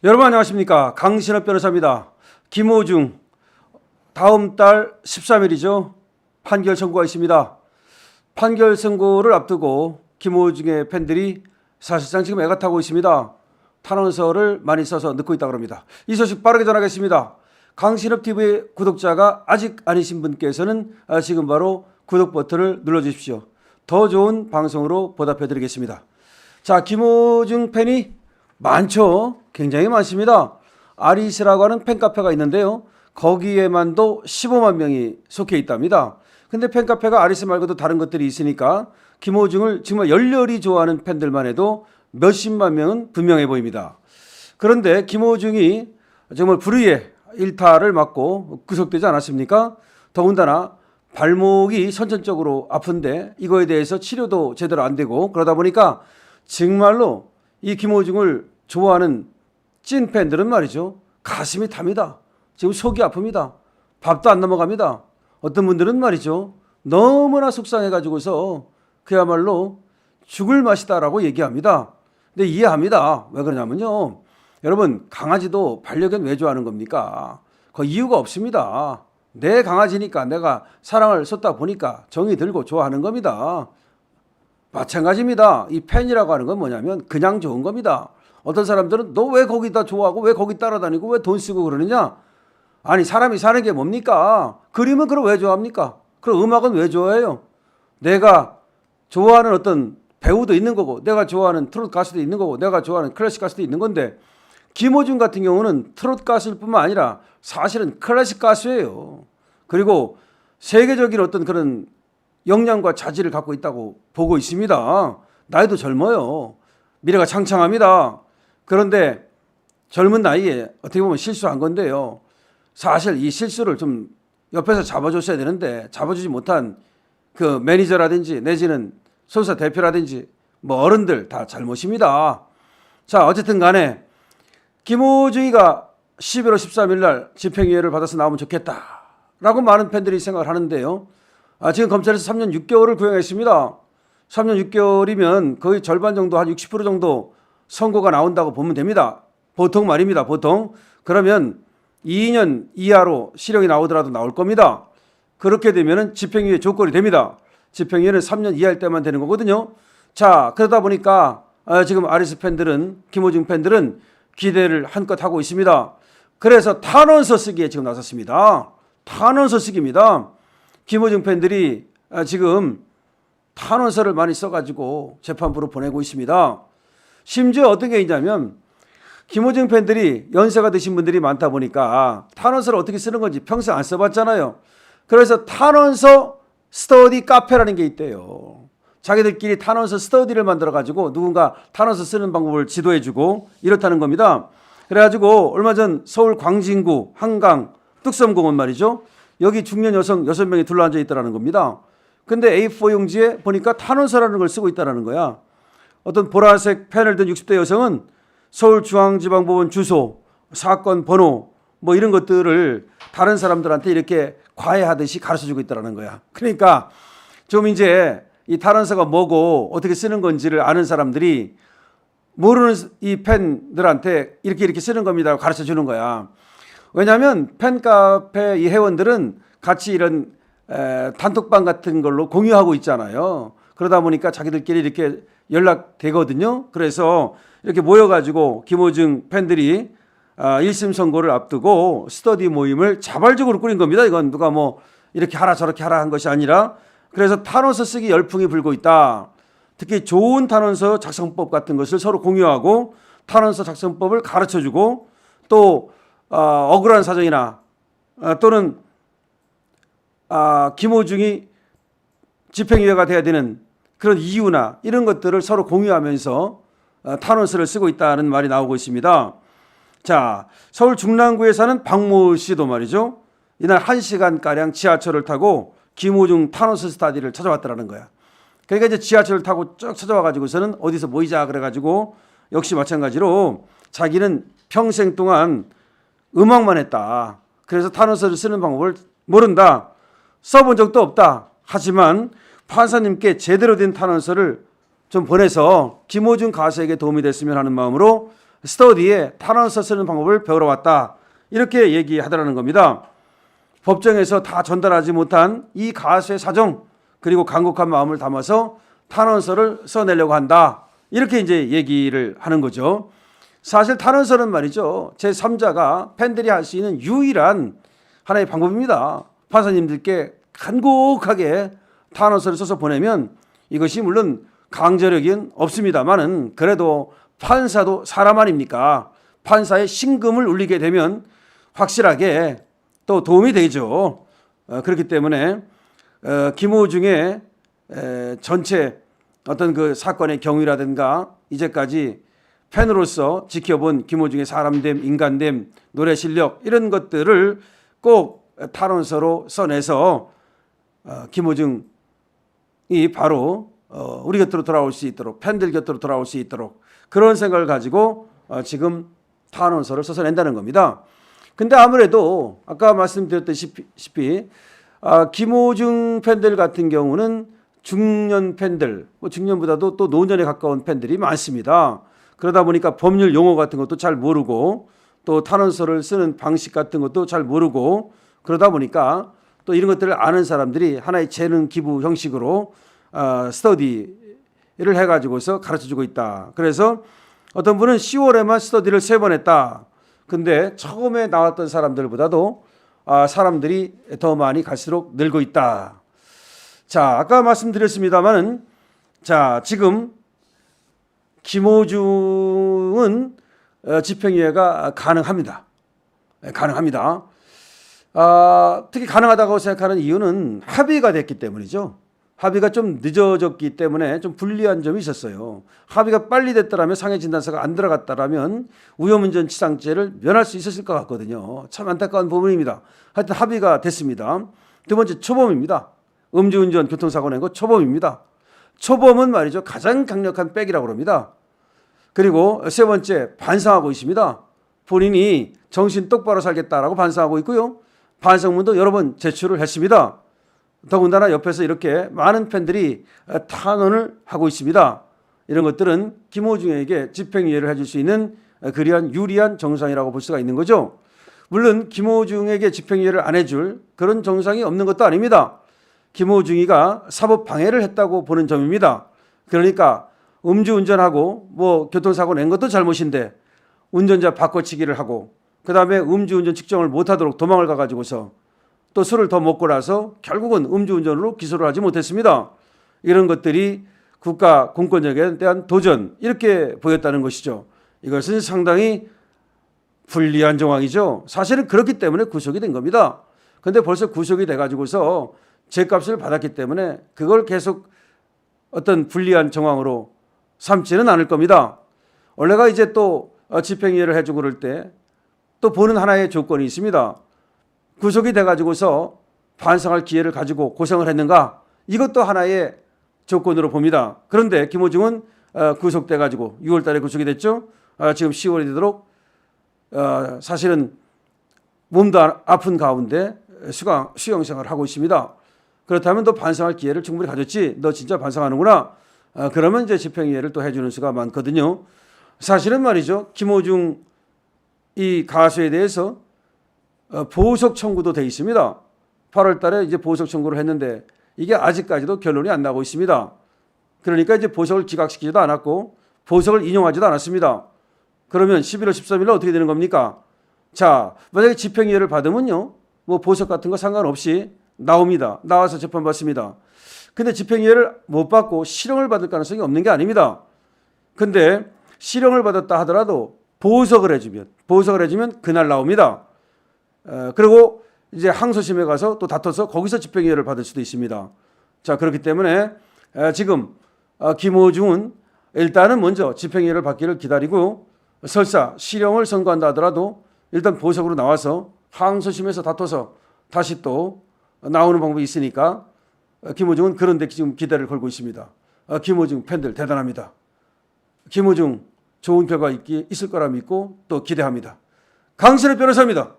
여러분 안녕하십니까. 강신업 변호사입니다. 김호중 다음 달 13일이죠. 판결 선고가 있습니다. 판결 선고를 앞두고 김호중의 팬들이 사실상 지금 애가 타고 있습니다. 탄원서를 많이 써서 넣고 있다고 합니다. 이 소식 빠르게 전하겠습니다. 강신업TV의 구독자가 아직 아니신 분께서는 지금 바로 구독 버튼을 눌러주십시오. 더 좋은 방송으로 보답해드리겠습니다. 자, 김호중 팬이 많죠. 굉장히 많습니다. 아리스라고 하는 팬카페가 있는데요. 거기에만도 15만 명이 속해 있답니다. 근데 팬카페가 아리스 말고도 다른 것들이 있으니까 김호중을 정말 열렬히 좋아하는 팬들만 해도 몇십만 명은 분명해 보입니다. 그런데 김호중이 정말 불의의 일탈을 맞고 구속되지 않았습니까? 더군다나 발목이 선천적으로 아픈데 이거에 대해서 치료도 제대로 안 되고 그러다 보니까 정말로 이 김호중을 좋아하는 찐 팬들은 말이죠. 가슴이 탑니다. 지금 속이 아픕니다. 밥도 안 넘어갑니다. 어떤 분들은 말이죠. 너무나 속상해가지고서 그야말로 죽을 맛이다라고 얘기합니다. 근데 이해합니다. 왜 그러냐면요. 여러분, 강아지도 반려견 왜 좋아하는 겁니까? 그 이유가 없습니다. 내 강아지니까 내가 사랑을 쏟다 보니까 정이 들고 좋아하는 겁니다. 마찬가지입니다. 이 팬이라고 하는 건 뭐냐면 그냥 좋은 겁니다. 어떤 사람들은 너 왜 거기다 좋아하고 왜 거기 따라다니고 왜 돈 쓰고 그러느냐? 아니 사람이 사는 게 뭡니까? 그림은 그럼 왜 좋아합니까? 그럼 음악은 왜 좋아해요? 내가 좋아하는 어떤 배우도 있는 거고 내가 좋아하는 트로트 가수도 있는 거고 내가 좋아하는 클래식 가수도 있는 건데 김호중 같은 경우는 트로트 가수일 뿐만 아니라 사실은 클래식 가수예요. 그리고 세계적인 어떤 그런 역량과 자질을 갖고 있다고 보고 있습니다. 나이도 젊어요. 미래가 창창합니다. 그런데 젊은 나이에 어떻게 보면 실수한 건데요. 사실 이 실수를 좀 옆에서 잡아줬어야 되는데 잡아주지 못한 그 매니저라든지 내지는 소속사 대표라든지 뭐 어른들 다 잘못입니다. 자, 어쨌든 간에 김호중이가 11월 13일 날 집행유예를 받아서 나오면 좋겠다라고 많은 팬들이 생각을 하는데요. 지금 검찰에서 3년 6개월을 구형했습니다. 3년 6개월이면 거의 절반 정도 한 60% 정도 선고가 나온다고 보면 됩니다. 보통 말입니다. 보통. 그러면 2년 이하로 실형이 나오더라도 나올 겁니다. 그렇게 되면 집행유예 조건이 됩니다. 집행유예는 3년 이하일 때만 되는 거거든요. 자, 그러다 보니까 지금 아리스 팬들은 김호중 팬들은 기대를 한껏 하고 있습니다. 그래서 탄원서 쓰기에 지금 나섰습니다. 탄원서 쓰기입니다. 김호중 팬들이 지금 탄원서를 많이 써가지고 재판부로 보내고 있습니다. 심지어 어떤 게 있냐면 김호중 팬들이 연세가 드신 분들이 많다 보니까 탄원서를 어떻게 쓰는 건지 평생 안 써봤잖아요. 그래서 탄원서 스터디 카페라는 게 있대요. 자기들끼리 탄원서 스터디를 만들어가지고 누군가 탄원서 쓰는 방법을 지도해주고 이렇다는 겁니다. 그래가지고 얼마 전 서울 광진구 한강 뚝섬공원 말이죠. 여기 중년 여성 6명이 둘러앉아 있다는 겁니다. 근데 A4 용지에 보니까 탄원서라는 걸 쓰고 있다는 거야. 어떤 보라색 펜을 든 60대 여성은 서울중앙지방법원 주소, 사건 번호 뭐 이런 것들을 다른 사람들한테 이렇게 과외하듯이 가르쳐주고 있다는 거야. 그러니까 좀 이제 이 탄원서가 뭐고 어떻게 쓰는 건지를 아는 사람들이 모르는 이 팬들한테 이렇게 쓰는 겁니다 가르쳐주는 거야. 왜냐하면 팬카페 이 회원들은 같이 이런 단톡방 같은 걸로 공유하고 있잖아요. 그러다 보니까 자기들끼리 이렇게 연락되거든요. 그래서 이렇게 모여가지고 김호중 팬들이 1심 선고를 앞두고 스터디 모임을 자발적으로 꾸린 겁니다. 이건 누가 뭐 이렇게 하라 저렇게 하라 한 것이 아니라 그래서 탄원서 쓰기 열풍이 불고 있다. 특히 좋은 탄원서 작성법 같은 것을 서로 공유하고 탄원서 작성법을 가르쳐주고 또 억울한 사정이나 또는 김호중이 집행유예가 돼야 되는 그런 이유나 이런 것들을 서로 공유하면서 탄원서를 쓰고 있다는 말이 나오고 있습니다. 자, 서울 중랑구에 사는 박모 씨도 말이죠. 이날 1시간가량 지하철을 타고 김호중 탄원서 스터디를 찾아왔다는 거야. 그러니까 이제 지하철을 타고 쭉 찾아와가지고서는 어디서 모이자 그래가지고 역시 마찬가지로 자기는 평생 동안 음악만 했다. 그래서 탄원서를 쓰는 방법을 모른다. 써본 적도 없다. 하지만 판사님께 제대로 된 탄원서를 좀 보내서 김호중 가수에게 도움이 됐으면 하는 마음으로 스터디에 탄원서 쓰는 방법을 배우러 왔다. 이렇게 얘기하더라는 겁니다. 법정에서 다 전달하지 못한 이 가수의 사정 그리고 간곡한 마음을 담아서 탄원서를 써내려고 한다. 이렇게 이제 얘기를 하는 거죠. 사실 탄원서는 말이죠. 제3자가 팬들이 할 수 있는 유일한 하나의 방법입니다. 판사님들께 간곡하게 탄원서를 써서 보내면 이것이 물론 강제력은 없습니다만은 그래도 판사도 사람 아닙니까? 판사의 심금을 울리게 되면 확실하게 또 도움이 되죠. 그렇기 때문에 김호중의 전체 어떤 그 사건의 경위라든가 이제까지 팬으로서 지켜본 김호중의 사람됨, 인간됨, 노래 실력 이런 것들을 꼭 탄원서로 써내서 김호중이 바로 우리 곁으로 돌아올 수 있도록 팬들 곁으로 돌아올 수 있도록 그런 생각을 가지고 지금 탄원서를 써서 낸다는 겁니다. 근데 아무래도 아까 말씀드렸다시피 김호중 팬들 같은 경우는 중년 팬들, 중년보다도 또 노년에 가까운 팬들이 많습니다. 그러다 보니까 법률 용어 같은 것도 잘 모르고 또 탄원서를 쓰는 방식 같은 것도 잘 모르고 그러다 보니까 또 이런 것들을 아는 사람들이 하나의 재능 기부 형식으로 스터디를 해가지고서 가르쳐주고 있다. 그래서 어떤 분은 10월에만 스터디를 3번 했다. 근데 처음에 나왔던 사람들보다도 사람들이 더 많이 갈수록 늘고 있다. 자, 아까 말씀드렸습니다만은 자, 지금 김호중은 집행유예가 가능합니다. 가능합니다. 특히 가능하다고 생각하는 이유는 합의가 됐기 때문이죠. 합의가 좀 늦어졌기 때문에 좀 불리한 점이 있었어요. 합의가 빨리 됐더라면 상해진단서가 안 들어갔더라면 위험운전치상죄를 면할 수 있었을 것 같거든요. 참 안타까운 부분입니다. 하여튼 합의가 됐습니다. 두 번째 초범입니다. 음주운전 교통사고 낸 거 초범입니다. 초범은 말이죠. 가장 강력한 백이라고 합니다. 그리고 세 번째 반성하고 있습니다. 본인이 정신 똑바로 살겠다라고 반성하고 있고요. 반성문도 여러 번 제출을 했습니다. 더군다나 옆에서 이렇게 많은 팬들이 탄원을 하고 있습니다. 이런 것들은 김호중에게 집행유예를 해줄 수 있는 그리한 유리한 정상이라고 볼 수가 있는 거죠. 물론 김호중에게 집행유예를 안 해줄 그런 정상이 없는 것도 아닙니다. 김호중이가 사법 방해를 했다고 보는 점입니다. 그러니까 음주운전하고 뭐 교통사고 낸 것도 잘못인데 운전자 바꿔치기를 하고 그다음에 음주운전 측정을 못하도록 도망을 가가지고서 또 술을 더 먹고 나서 결국은 음주운전으로 기소를 하지 못했습니다. 이런 것들이 국가 공권력에 대한 도전 이렇게 보였다는 것이죠. 이것은 상당히 불리한 정황이죠. 사실은 그렇기 때문에 구속이 된 겁니다. 그런데 벌써 구속이 돼가지고서 죄값을 받았기 때문에 그걸 계속 어떤 불리한 정황으로 삼지는 않을 겁니다. 원래가 이제 또 집행유예를 해주고 그럴 때 또 보는 하나의 조건이 있습니다. 구속이 돼가지고서 반성할 기회를 가지고 고생을 했는가? 이것도 하나의 조건으로 봅니다. 그런데 김호중은 구속돼가지고 6월 달에 구속이 됐죠. 지금 10월이 되도록 사실은 몸도 아픈 가운데 수용 생활을 하고 있습니다. 그렇다면 너 반성할 기회를 충분히 가졌지. 너 진짜 반성하는구나. 그러면 이제 집행유예를 또 해주는 수가 많거든요. 사실은 말이죠. 김호중 이 가수에 대해서 보석 청구도 돼 있습니다. 8월 달에 이제 보석 청구를 했는데 이게 아직까지도 결론이 안 나고 있습니다. 그러니까 이제 보석을 기각시키지도 않았고 보석을 인용하지도 않았습니다. 그러면 11월 13일 어떻게 되는 겁니까? 자, 만약에 집행유예를 받으면요. 뭐 보석 같은 거 상관없이 나옵니다. 나와서 재판받습니다. 근데 집행유예를 못 받고 실형을 받을 가능성이 없는 게 아닙니다. 근데 실형을 받았다 하더라도 보석을 해주면 그날 나옵니다. 그리고 이제 항소심에 가서 또 다퉈서 거기서 집행유예를 받을 수도 있습니다. 자, 그렇기 때문에 지금 김호중은 일단은 먼저 집행유예를 받기를 기다리고 설사 실형을 선고한다 하더라도 일단 보석으로 나와서 항소심에서 다퉈서 다시 또 나오는 방법이 있으니까 김호중은 그런 데 지금 기대를 걸고 있습니다. 김호중 팬들 대단합니다. 김호중 좋은 결과 있을 거라 믿고 또 기대합니다. 강신의 변호사입니다.